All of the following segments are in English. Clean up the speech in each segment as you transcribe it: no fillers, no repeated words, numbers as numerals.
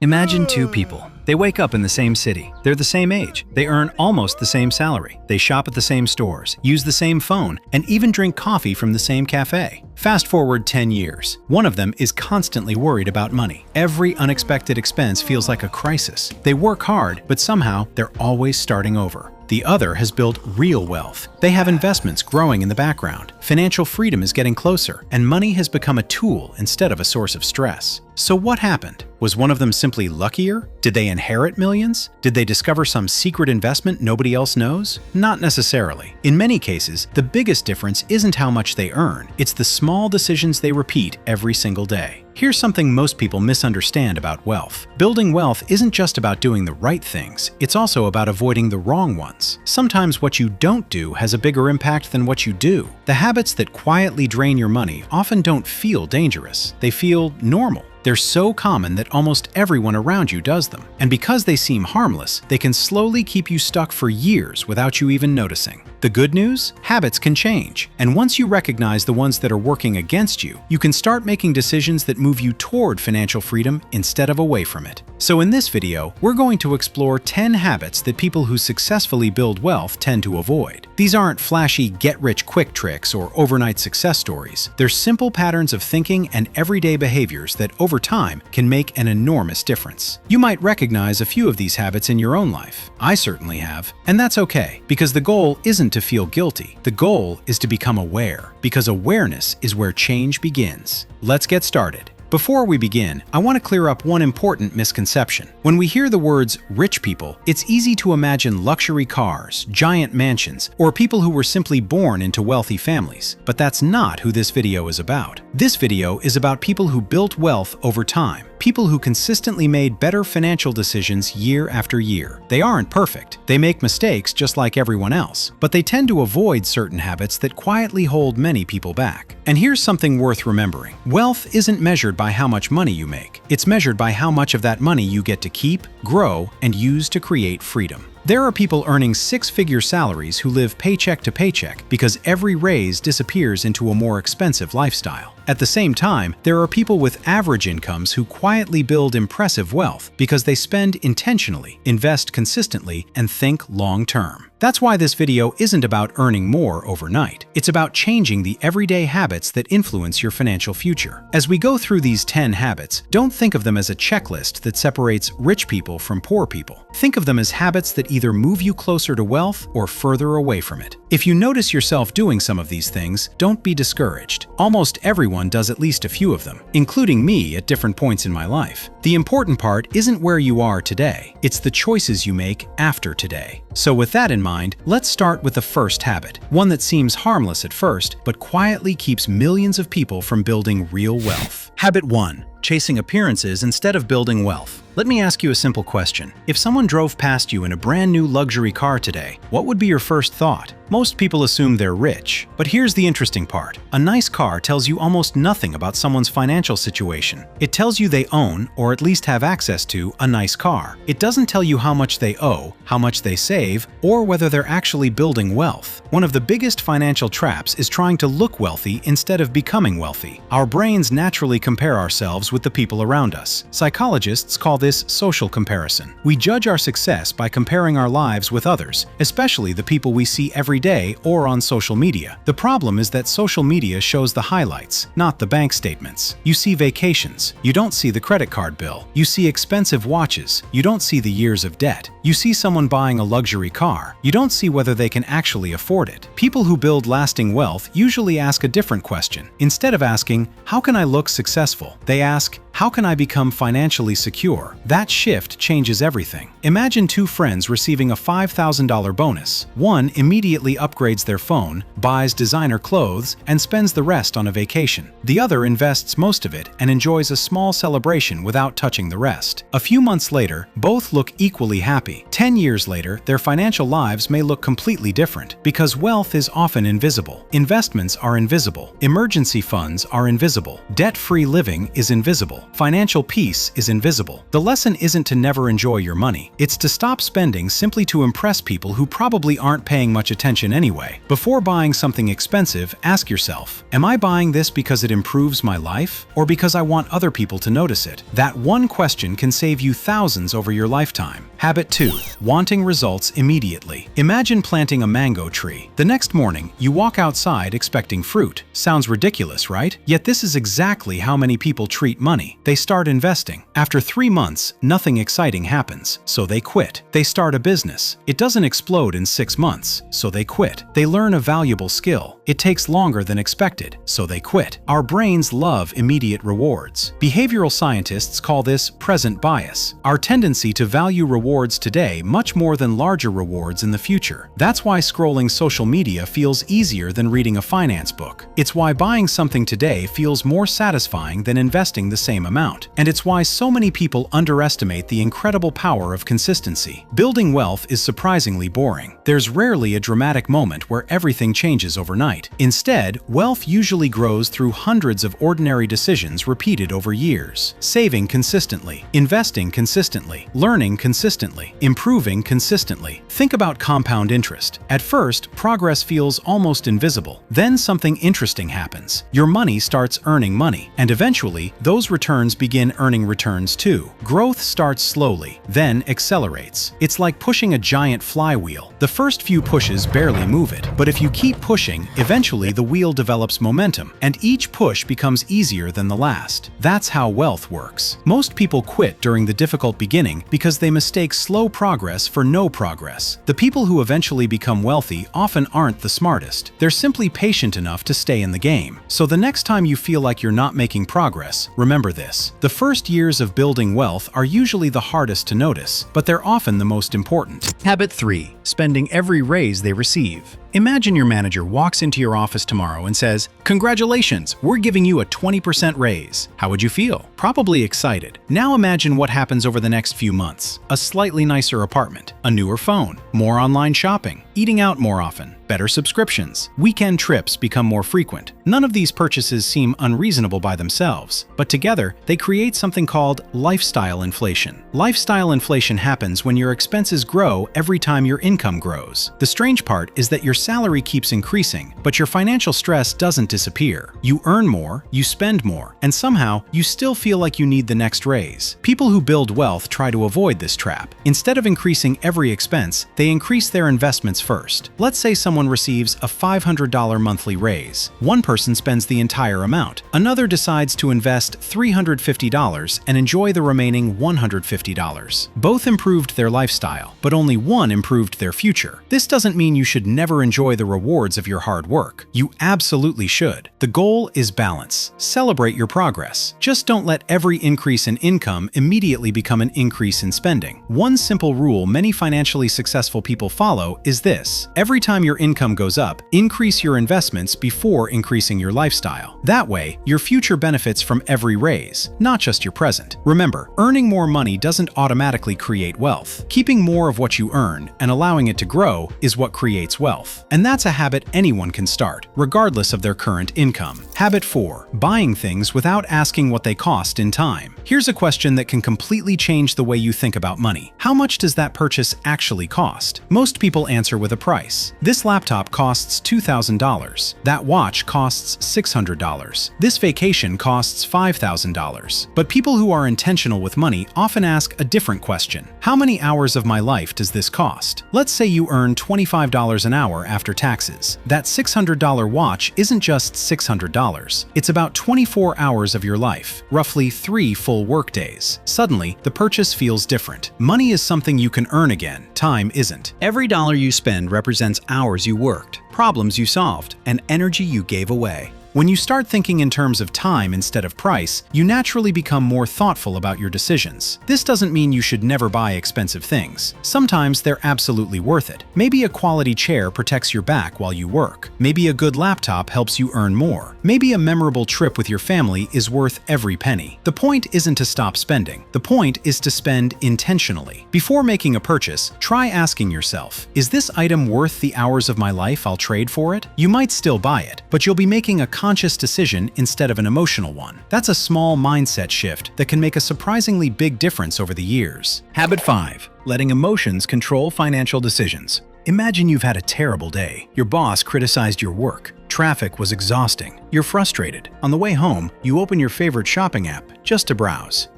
Imagine two people. They wake up in the same city. They're the same age. They earn almost the same salary. They shop at the same stores, use the same phone, and even drink coffee from the same cafe. Fast forward 10 years. One of them is constantly worried about money. Every unexpected expense feels like a crisis. They work hard, but somehow they're always starting over. The other has built real wealth. They have investments growing in the background. Financial freedom is getting closer, and money has become a tool instead of a source of stress. So what happened? Was one of them simply luckier? Did they inherit millions? Did they discover some secret investment nobody else knows? Not necessarily. In many cases, the biggest difference isn't how much they earn. It's the small decisions they repeat every single day. Here's something most people misunderstand about wealth. Building wealth isn't just about doing the right things, it's also about avoiding the wrong ones. Sometimes what you don't do has a bigger impact than what you do. The habits that quietly drain your money often don't feel dangerous. They feel normal. They're so common that almost everyone around you does them. And because they seem harmless, they can slowly keep you stuck for years without you even noticing. The good news? Habits can change. And once you recognize the ones that are working against you, you can start making decisions that move you toward financial freedom instead of away from it. So in this video, we're going to explore 10 habits that people who successfully build wealth tend to avoid. These aren't flashy get-rich-quick tricks or overnight success stories. They're simple patterns of thinking and everyday behaviors that over time can make an enormous difference. You might recognize a few of these habits in your own life. I certainly have. And that's okay, because the goal isn't to feel guilty. The goal is to become aware, because awareness is where change begins. Let's get started. Before we begin, I want to clear up one important misconception. When we hear the words rich people, it's easy to imagine luxury cars, giant mansions, or people who were simply born into wealthy families. But that's not who this video is about. This video is about people who built wealth over time. People who consistently made better financial decisions year after year. They aren't perfect. They make mistakes just like everyone else, but they tend to avoid certain habits that quietly hold many people back. And here's something worth remembering. Wealth isn't measured by how much money you make. It's measured by how much of that money you get to keep, grow, and use to create freedom. There are people earning six-figure salaries who live paycheck to paycheck because every raise disappears into a more expensive lifestyle. At the same time, there are people with average incomes who quietly build impressive wealth because they spend intentionally, invest consistently, and think long-term. That's why this video isn't about earning more overnight. It's about changing the everyday habits that influence your financial future. As we go through these 10 habits, don't think of them as a checklist that separates rich people from poor people. Think of them as habits that either move you closer to wealth or further away from it. If you notice yourself doing some of these things, don't be discouraged. Almost everyone does at least a few of them, including me at different points in my life. The important part isn't where you are today, it's the choices you make after today. So with that in mind, let's start with the first habit, one that seems harmless at first, but quietly keeps millions of people from building real wealth. Habit 1. Chasing appearances instead of building wealth. Let me ask you a simple question. If someone drove past you in a brand new luxury car today, what would be your first thought? Most people assume they're rich. But here's the interesting part. A nice car tells you almost nothing about someone's financial situation. It tells you they own, or at least have access to, a nice car. It doesn't tell you how much they owe, how much they save, or whether they're actually building wealth. One of the biggest financial traps is trying to look wealthy instead of becoming wealthy. Our brains naturally compare ourselves with the people around us. Psychologists call this social comparison. We judge our success by comparing our lives with others, especially the people we see every day or on social media. The problem is that social media shows the highlights, not the bank statements. You see vacations. You don't see the credit card bill. You see expensive watches. You don't see the years of debt. You see someone buying a luxury car. You don't see whether they can actually afford it. People who build lasting wealth usually ask a different question. Instead of asking, "How can I look successful?" they ask, "How can I become financially secure?" That shift changes everything. Imagine two friends receiving a $5,000 bonus. One immediately upgrades their phone, buys designer clothes, and spends the rest on a vacation. The other invests most of it and enjoys a small celebration without touching the rest. A few months later, both look equally happy. 10 years later, their financial lives may look completely different because wealth is often invisible. Investments are invisible. Emergency funds are invisible. Debt-free living is invisible. Financial peace is invisible. The lesson isn't to never enjoy your money. It's to stop spending simply to impress people who probably aren't paying much attention anyway. Before buying something expensive, ask yourself, am I buying this because it improves my life or because I want other people to notice it? That one question can save you thousands over your lifetime. Habit 2. Wanting results immediately. Imagine planting a mango tree. The next morning, you walk outside expecting fruit. Sounds ridiculous, right? Yet this is exactly how many people treat money. They start investing. After 3 months, nothing exciting happens, so they quit. They start a business. It doesn't explode in 6 months, so they quit. They learn a valuable skill. It takes longer than expected, so they quit. Our brains love immediate rewards. Behavioral scientists call this present bias. Our tendency to value rewards today much more than larger rewards in the future. That's why scrolling social media feels easier than reading a finance book. It's why buying something today feels more satisfying than investing the same amount. And it's why so many people underestimate the incredible power of consistency. Building wealth is surprisingly boring. There's rarely a dramatic moment where everything changes overnight. Instead, wealth usually grows through hundreds of ordinary decisions repeated over years. Saving consistently, investing consistently, learning consistently, improving consistently. Think about compound interest. At first, progress feels almost invisible. Then something interesting happens. Your money starts earning money, and eventually, those returns begin earning returns too. Growth starts slowly, then accelerates. It's like pushing a giant flywheel. The first few pushes barely move it, but if you keep pushing, eventually the wheel develops momentum, and each push becomes easier than the last. That's how wealth works. Most people quit during the difficult beginning because they mistake slow progress for no progress. The people who eventually become wealthy often aren't the smartest. They're simply patient enough to stay in the game. So the next time you feel like you're not making progress, remember this. The first years of building wealth are usually the hardest to notice, but they're often the most important. Habit 3. Spending every raise they receive. Imagine your manager walks into your office tomorrow and says, "Congratulations, we're giving you a 20% raise." How would you feel? Probably excited. Now imagine what happens over the next few months. A slightly nicer apartment, a newer phone, more online shopping, eating out more often, better subscriptions, weekend trips become more frequent. None of these purchases seem unreasonable by themselves, but together they create something called lifestyle inflation. Lifestyle inflation happens when your expenses grow every time your income grows. The strange part is that your salary keeps increasing, but your financial stress doesn't disappear. You earn more, you spend more, and somehow you still feel like you need the next raise. People who build wealth try to avoid this trap. Instead of increasing every expense, they increase their investments first. Let's say someone receives a $500 monthly raise. One person spends the entire amount. Another decides to invest $350 and enjoy the remaining $150. Both improved their lifestyle, but only one improved their future. This doesn't mean you should never enjoy the rewards of your hard work. You absolutely should. The goal is balance. Celebrate your progress. Just don't let every increase in income immediately become an increase in spending. One simple rule many financially successful people follow is this: every time your income goes up, increase your investments before increasing your lifestyle. That way, your future benefits from every raise, not just your present. Remember, earning more money doesn't automatically create wealth. Keeping more of what you earn and allowing it to grow is what creates wealth. And that's a habit anyone can start, regardless of their current income. Habit 4. Buying things without asking what they cost in time. Here's a question that can completely change the way you think about money. How much does that purchase actually cost? Most people answer with a price. This laptop costs $2,000. That watch costs $600. This vacation costs $5,000. But people who are intentional with money often ask a different question. How many hours of my life does this cost? Let's say you earn $25 an hour after taxes. That $600 watch isn't just $600. It's about 24 hours of your life, roughly 3 full workdays. Suddenly, the purchase feels different. Money is something you can earn again. Time isn't. Every dollar you spend represents hours you worked, problems you solved, and energy you gave away. When you start thinking in terms of time instead of price, you naturally become more thoughtful about your decisions. This doesn't mean you should never buy expensive things. Sometimes they're absolutely worth it. Maybe a quality chair protects your back while you work. Maybe a good laptop helps you earn more. Maybe a memorable trip with your family is worth every penny. The point isn't to stop spending. The point is to spend intentionally. Before making a purchase, try asking yourself, is this item worth the hours of my life I'll trade for it? You might still buy it, but you'll be making a conscious decision instead of an emotional one. That's a small mindset shift that can make a surprisingly big difference over the years. Habit 5. Letting emotions control financial decisions. Imagine you've had a terrible day. Your boss criticized your work. Traffic was exhausting. You're frustrated. On the way home, you open your favorite shopping app just to browse.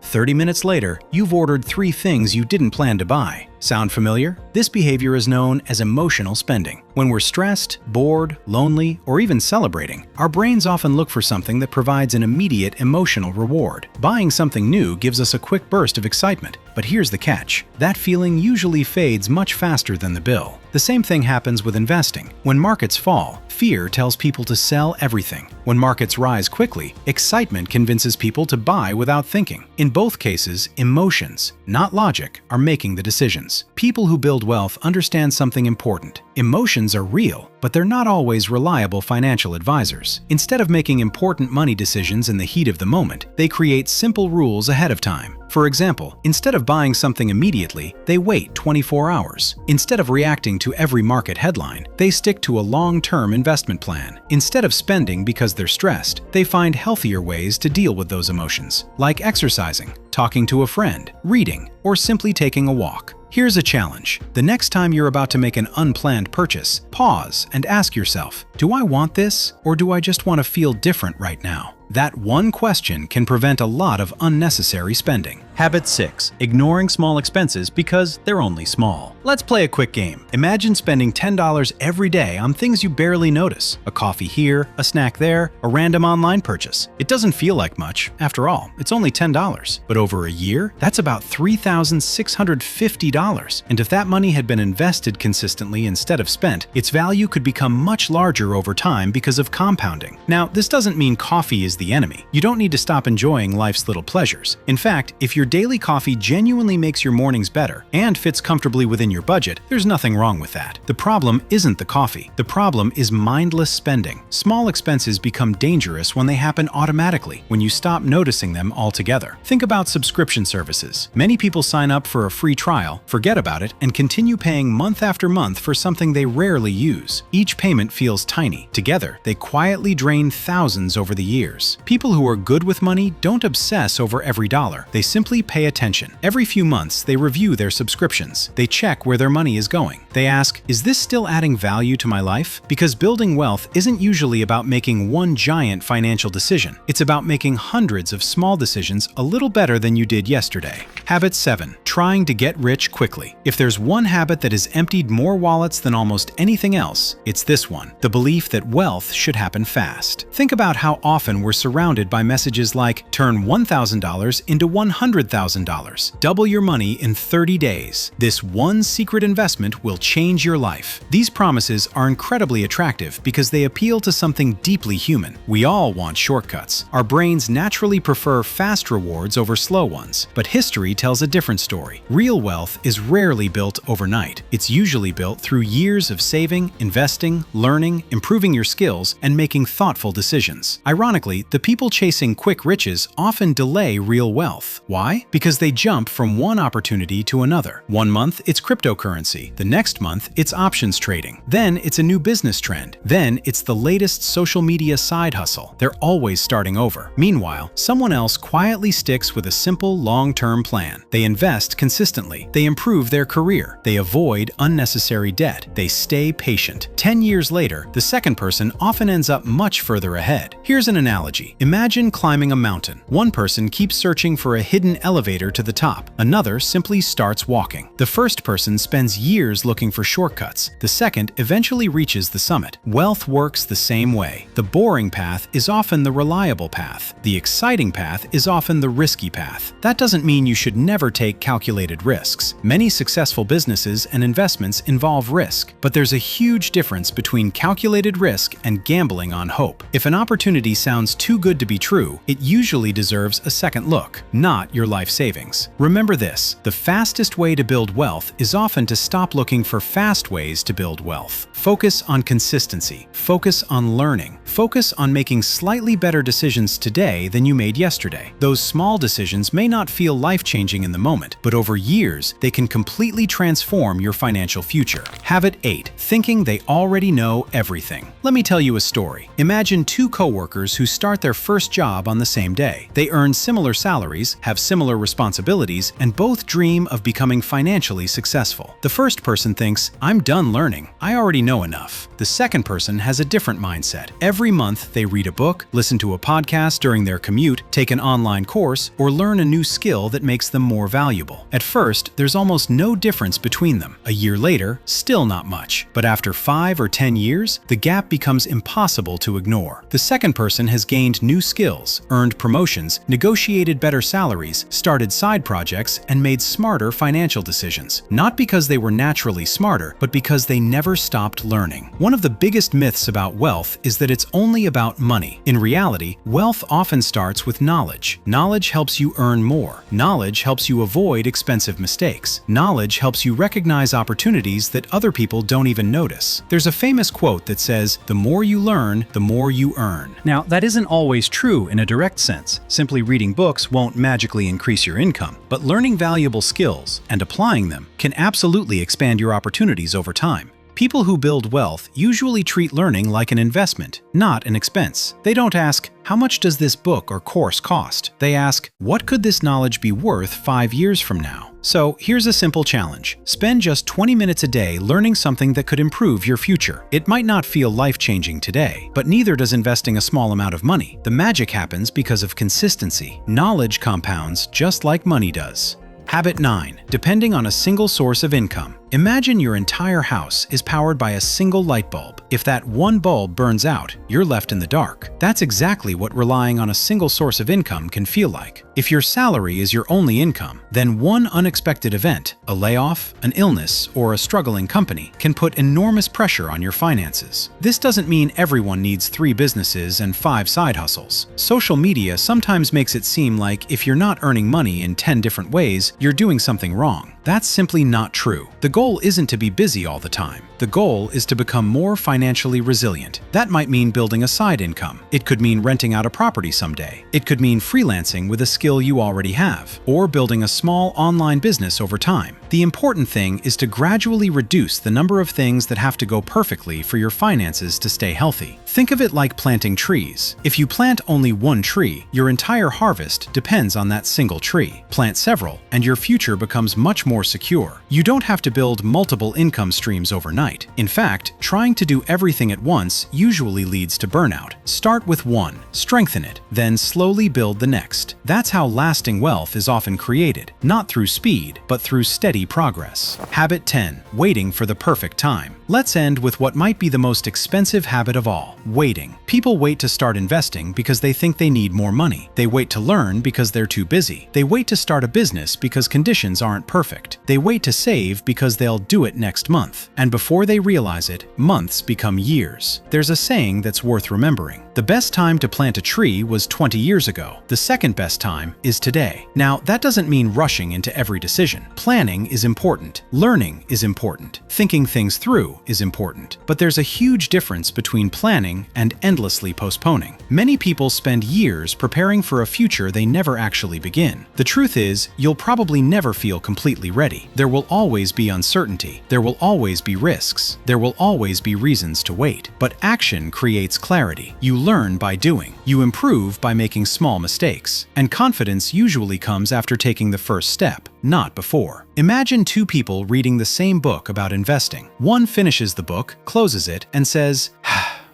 30 minutes later, you've ordered 3 things you didn't plan to buy. Sound familiar? This behavior is known as emotional spending. When we're stressed, bored, lonely, or even celebrating, our brains often look for something that provides an immediate emotional reward. Buying something new gives us a quick burst of excitement, but here's the catch. That feeling usually fades much faster than the bill. The same thing happens with investing. When markets fall, fear tells people to sell everything. When markets rise quickly, excitement convinces people to buy without thinking. In both cases, emotions, not logic, are making the decisions. People who build wealth understand something important. Emotions are real, but they're not always reliable financial advisors. Instead of making important money decisions in the heat of the moment, they create simple rules ahead of time. For example, instead of buying something immediately, they wait 24 hours. Instead of reacting to every market headline, they stick to a long-term investment plan. Instead of spending because they're stressed, they find healthier ways to deal with those emotions, like exercising, talking to a friend, reading, or simply taking a walk. Here's a challenge. The next time you're about to make an unplanned purchase, pause and ask yourself, do I want this, or do I just want to feel different right now? That one question can prevent a lot of unnecessary spending. Habit 6. Ignoring small expenses because they're only small. Let's play a quick game. Imagine spending $10 every day on things you barely notice. A coffee here, a snack there, a random online purchase. It doesn't feel like much. After all, it's only $10. But over a year, that's about $3,650. And if that money had been invested consistently instead of spent, its value could become much larger over time because of compounding. Now, this doesn't mean coffee is the enemy. You don't need to stop enjoying life's little pleasures. In fact, if your daily coffee genuinely makes your mornings better and fits comfortably within your budget, there's nothing wrong with that. The problem isn't the coffee. The problem is mindless spending. Small expenses become dangerous when they happen automatically, when you stop noticing them altogether. Think about subscription services. Many people sign up for a free trial, forget about it, and continue paying month after month for something they rarely use. Each payment feels tiny. Together, they quietly drain thousands over the years. People who are good with money don't obsess over every dollar. They simply pay attention. Every few months, they review their subscriptions. They check where their money is going. They ask, is this still adding value to my life? Because building wealth isn't usually about making one giant financial decision. It's about making hundreds of small decisions a little better than you did yesterday. Habit 7. Trying to get rich quickly. If there's one habit that has emptied more wallets than almost anything else, it's this one: the belief that wealth should happen fast. Think about how often we're surrounded by messages like, turn $1,000 into $100,000. Double your money in 30 days. This one secret investment will change your life. These promises are incredibly attractive because they appeal to something deeply human. We all want shortcuts. Our brains naturally prefer fast rewards over slow ones. But history tells a different story. Real wealth is rarely built overnight. It's usually built through years of saving, investing, learning, improving your skills, and making thoughtful decisions. Ironically, the people chasing quick riches often delay real wealth. Why? Because they jump from one opportunity to another. One month, it's cryptocurrency. The next month, it's options trading. Then it's a new business trend. Then it's the latest social media side hustle. They're always starting over. Meanwhile, someone else quietly sticks with a simple, long-term plan. They invest consistently. They improve their career. They avoid unnecessary debt. They stay patient. 10 years later, the second person often ends up much further ahead. Here's an analogy. Imagine climbing a mountain. One person keeps searching for a hidden elevator to the top. Another simply starts walking. The first person spends years looking for shortcuts. The second eventually reaches the summit. Wealth works the same way. The boring path is often the reliable path. The exciting path is often the risky path. That doesn't mean you should never take calculated risks. Many successful businesses and investments involve risk, but there's a huge difference between calculated risk and gambling on hope. If an opportunity sounds too good to be true, it usually deserves a second look, not your life savings. Remember this: the fastest way to build wealth is often to stop looking for fast ways to build wealth. Focus on consistency. Focus on learning. Focus on making slightly better decisions today than you made yesterday. Those small decisions may not feel life-changing in the moment, but over years, they can completely transform your financial future. Habit 8. Thinking they already know everything. Let me tell you a story. Imagine two coworkers who start their first job on the same day. They earn similar salaries, have similar responsibilities, and both dream of becoming financially successful. The first person thinks, "I'm done learning. I already know enough." The second person has a different mindset. Every month, they read a book, listen to a podcast during their commute, take an online course, or learn a new skill that makes them more valuable. At first, there's almost no difference between them. A year later, still not much. But after 5 or 10 years, the gap becomes impossible to ignore. The second person has gained new skills, earned promotions, negotiated better salaries, started side projects, and made smarter financial decisions. Not because they were naturally smarter, but because they never stopped learning. One of the biggest myths about wealth is that it's only about money. In reality, wealth often starts with knowledge. Knowledge helps you earn more. Knowledge helps you avoid expensive mistakes. Knowledge helps you recognize opportunities that other people don't even notice. There's a famous quote that says, "The more you learn, the more you earn." Now, that isn't always true in a direct sense. Simply reading books won't magically increase your income, but learning valuable skills and applying them can absolutely expand your opportunities over time. People who build wealth usually treat learning like an investment, not an expense. They don't ask, "How much does this book or course cost?" They ask, "What could this knowledge be worth 5 years from now?" So here's a simple challenge. Spend just 20 minutes a day learning something that could improve your future. It might not feel life-changing today, but neither does investing a small amount of money. The magic happens because of consistency. Knowledge compounds just like money does. Habit 9. Depending on a single source of income. Imagine your entire house is powered by a single light bulb. If that one bulb burns out, you're left in the dark. That's exactly what relying on a single source of income can feel like. If your salary is your only income, then one unexpected event, a layoff, an illness, or a struggling company, can put enormous pressure on your finances. This doesn't mean everyone needs 3 businesses and 5 side hustles. Social media sometimes makes it seem like if you're not earning money in 10 different ways, you're doing something wrong. That's simply not true. The goal isn't to be busy all the time. The goal is to become more financially resilient. That might mean building a side income. It could mean renting out a property someday. It could mean freelancing with a skill you already have, or building a small online business over time. The important thing is to gradually reduce the number of things that have to go perfectly for your finances to stay healthy. Think of it like planting trees. If you plant only one tree, your entire harvest depends on that single tree. Plant several, and your future becomes much more secure. You don't have to build multiple income streams overnight. In fact, trying to do everything at once usually leads to burnout. Start with one, strengthen it, then slowly build the next. That's how lasting wealth is often created, not through speed, but through steady progress. Habit 10. Waiting for the perfect time. Let's end with what might be the most expensive habit of all, waiting. People wait to start investing because they think they need more money. They wait to learn because they're too busy. They wait to start a business because conditions aren't perfect. They wait to save because they'll do it next month. And before they realize it, months become years. There's a saying that's worth remembering. The best time to plant a tree was 20 years ago. The second best time is today. Now, that doesn't mean rushing into every decision. Planning is important. Learning is important. Thinking things through is important. But there's a huge difference between planning and endlessly postponing. Many people spend years preparing for a future they never actually begin. The truth is, you'll probably never feel completely ready. There will always be uncertainty. There will always be risks. There will always be reasons to wait. But action creates clarity. You learn by doing. You improve by making small mistakes. And confidence usually comes after taking the first step, not before. Imagine two people reading the same book about investing. One finishes the book, closes it, and says,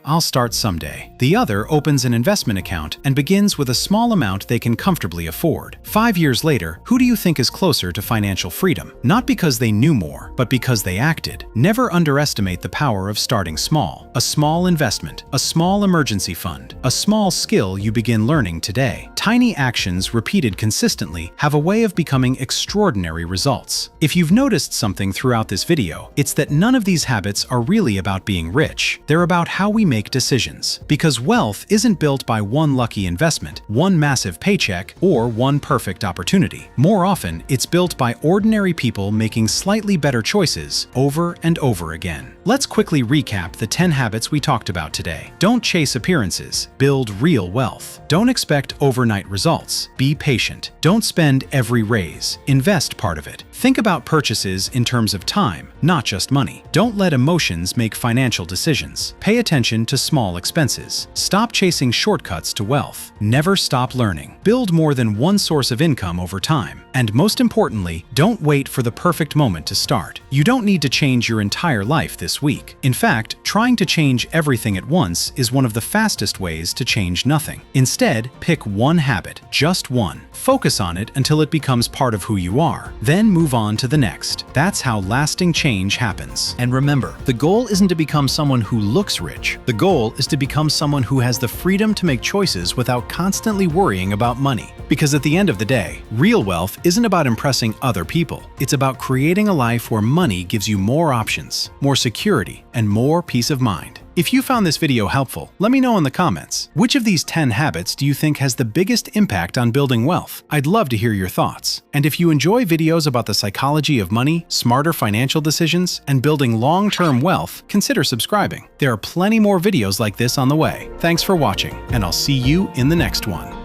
"I'll start someday." The other opens an investment account and begins with a small amount they can comfortably afford. 5 years later, who do you think is closer to financial freedom? Not because they knew more, but because they acted. Never underestimate the power of starting small. A small investment, a small emergency fund, a small skill you begin learning today. Tiny actions repeated consistently have a way of becoming extraordinary results. If you've noticed something throughout this video, it's that none of these habits are really about being rich. They're about how we make decisions. Because wealth isn't built by one lucky investment, one massive paycheck, or one perfect opportunity. More often, it's built by ordinary people making slightly better choices over and over again. Let's quickly recap the 10 habits we talked about today. Don't chase appearances. Build real wealth. Don't expect overnight results. Be patient. Don't spend every raise. Invest part of it. Think about purchases in terms of time, not just money. Don't let emotions make financial decisions. Pay attention to small expenses. Stop chasing shortcuts to wealth. Never stop learning. Build more than one source of income over time. And most importantly, don't wait for the perfect moment to start. You don't need to change your entire life this week. In fact, trying to change everything at once is one of the fastest ways to change nothing. Instead, pick one habit, just one. Focus on it until it becomes part of who you are. Then move on to the next. That's how lasting change happens. And remember, the goal isn't to become someone who looks rich. The goal is to become someone who has the freedom to make choices without constantly worrying about money. Because at the end of the day, real wealth isn't about impressing other people. It's about creating a life where money gives you more options, more security, and more peace of mind. If you found this video helpful, let me know in the comments. Which of these 10 habits do you think has the biggest impact on building wealth? I'd love to hear your thoughts. And if you enjoy videos about the psychology of money, smarter financial decisions, and building long-term wealth, consider subscribing. There are plenty more videos like this on the way. Thanks for watching, and I'll see you in the next one.